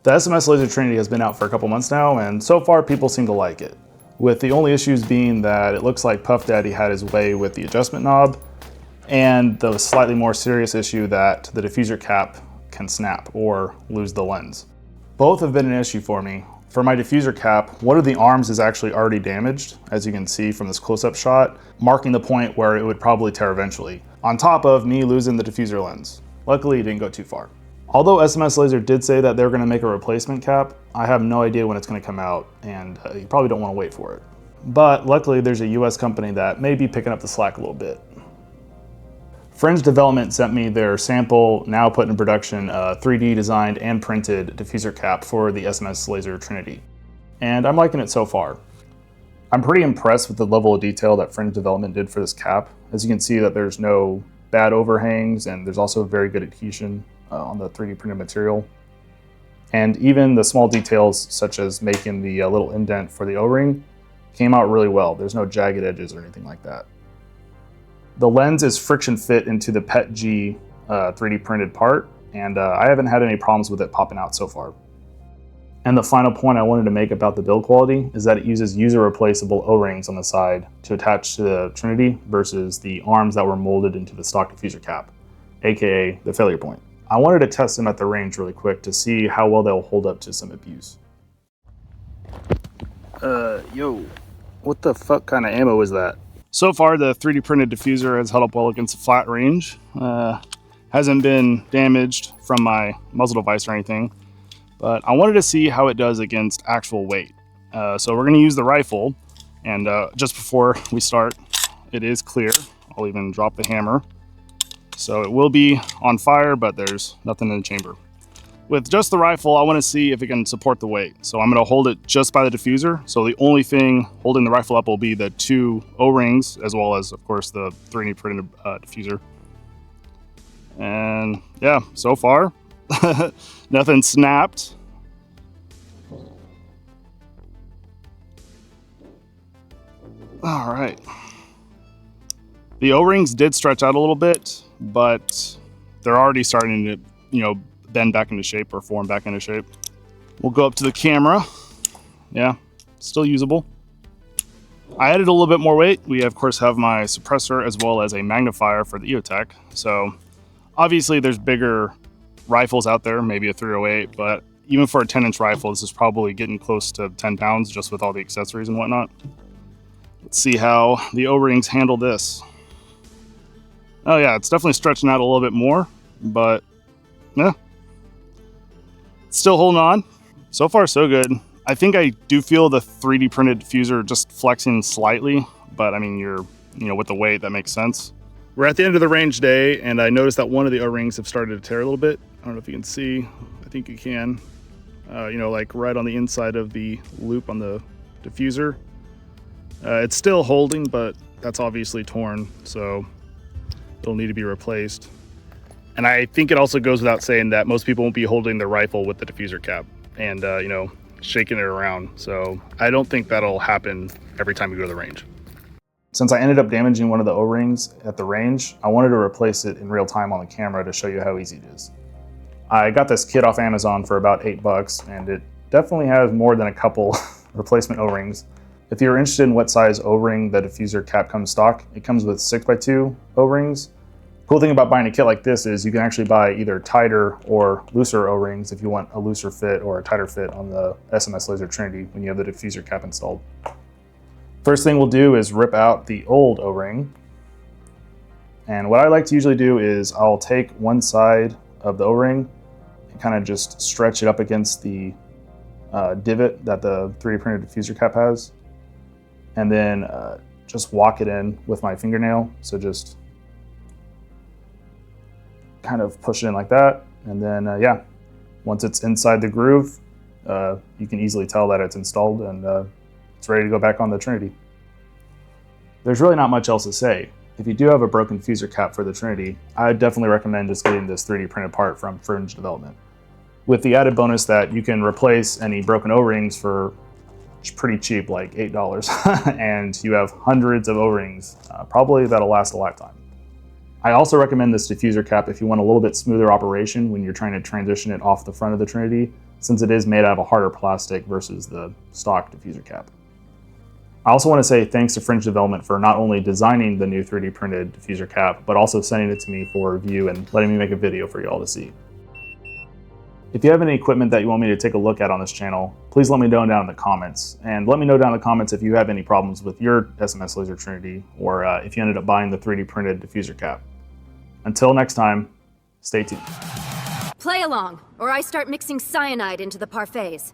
The SMSLaser Trinity has been out for a couple months now, and so far people seem to like it, with the only issues being that it looks like Puff Daddy had his way with the adjustment knob, and the slightly more serious issue that the diffuser cap can snap or lose the lens. Both have been an issue for me. For my diffuser cap, one of the arms is actually already damaged, as you can see from this close-up shot, marking the point where it would probably tear eventually, on top of me losing the diffuser lens. Luckily, it didn't go too far. Although SMSLaser did say that they're going to make a replacement cap, I have no idea when it's going to come out, and you probably don't want to wait for it. But luckily, there's a US company that may be picking up the slack a little bit. Fringe Development sent me their sample, now put in production, 3D designed and printed diffuser cap for the SMSLaser Trinity. And I'm liking it so far. I'm pretty impressed with the level of detail that Fringe Development did for this cap. As you can see that there's no bad overhangs, and there's also very good adhesion on the 3D printed material. And even the small details, such as making the little indent for the O-ring, came out really well. There's no jagged edges or anything like that. The lens is friction fit into the PETG 3D printed part, and I haven't had any problems with it popping out so far. And the final point I wanted to make about the build quality is that it uses user replaceable O-rings on the side to attach to the Trinity versus the arms that were molded into the stock diffuser cap, aka the failure point. I wanted to test them at the range really quick to see how well they'll hold up to some abuse. Yo, what the fuck kind of ammo is that? So far, the 3D printed diffuser has held up well against a flat range. Hasn't been damaged from my muzzle device or anything, but I wanted to see how it does against actual weight. So we're gonna use the rifle, and just before we start, it is clear. I'll even drop the hammer. So it will be on fire, but there's nothing in the chamber. With just the rifle, I want to see if it can support the weight. So I'm going to hold it just by the diffuser. So the only thing holding the rifle up will be the 2 O-rings, as well as, of course, the 3D printed diffuser. And yeah, so far, nothing snapped. All right. The O-rings did stretch out a little bit, but they're already starting to, bend back into shape or form back into shape. We'll go up to the camera. Yeah, still usable. I added a little bit more weight. We of course have my suppressor as well as a magnifier for the EOTech. So obviously there's bigger rifles out there, maybe a 308, but even for a 10-inch rifle, this is probably getting close to 10 pounds just with all the accessories and whatnot. Let's see how the O-rings handle this. Oh yeah, it's definitely stretching out a little bit more, but yeah. Still holding on. So far, so good. I think I do feel the 3D printed diffuser just flexing slightly, but I mean, with the weight, that makes sense. We're at the end of the range day, and I noticed that one of the O-rings have started to tear a little bit. I don't know if you can see. I think you can. Like right on the inside of the loop on the diffuser. It's still holding, but that's obviously torn, so it'll need to be replaced. And I think it also goes without saying that most people won't be holding their rifle with the diffuser cap and, shaking it around. So I don't think that'll happen every time you go to the range. Since I ended up damaging one of the O-rings at the range, I wanted to replace it in real time on the camera to show you how easy it is. I got this kit off Amazon for about $8, and it definitely has more than a couple replacement O-rings. If you're interested in what size O-ring the diffuser cap comes stock, it comes with 6x2 O-rings. Cool thing about buying a kit like this is you can actually buy either tighter or looser O-rings if you want a looser fit or a tighter fit on the SMSLaser Trinity when you have the diffuser cap installed. First thing we'll do is rip out the old O-ring. And what I like to usually do is I'll take one side of the O-ring and kind of just stretch it up against the divot that the 3D printed diffuser cap has. And then just walk it in with my fingernail. So just kind of push it in like that, and then once it's inside the groove, you can easily tell that it's installed and it's ready to go back on the Trinity. There's really not much else to say. If you do have a broken diffuser cap for the Trinity, I definitely recommend just getting this 3D printed part from Fringe Development, with the added bonus that you can replace any broken O-rings for pretty cheap, like $8, and you have hundreds of O-rings, probably that'll last a lifetime. I also recommend this diffuser cap if you want a little bit smoother operation when you're trying to transition it off the front of the Trinity since it is made out of a harder plastic versus the stock diffuser cap. I also want to say thanks to Fringe Development for not only designing the new 3D printed diffuser cap, but also sending it to me for review and letting me make a video for y'all to see. If you have any equipment that you want me to take a look at on this channel, please let me know down in the comments. And let me know down in the comments if you have any problems with your SMSLaser Trinity, or if you ended up buying the 3D printed diffuser cap. Until next time, stay tuned. Play along, or I start mixing cyanide into the parfaits.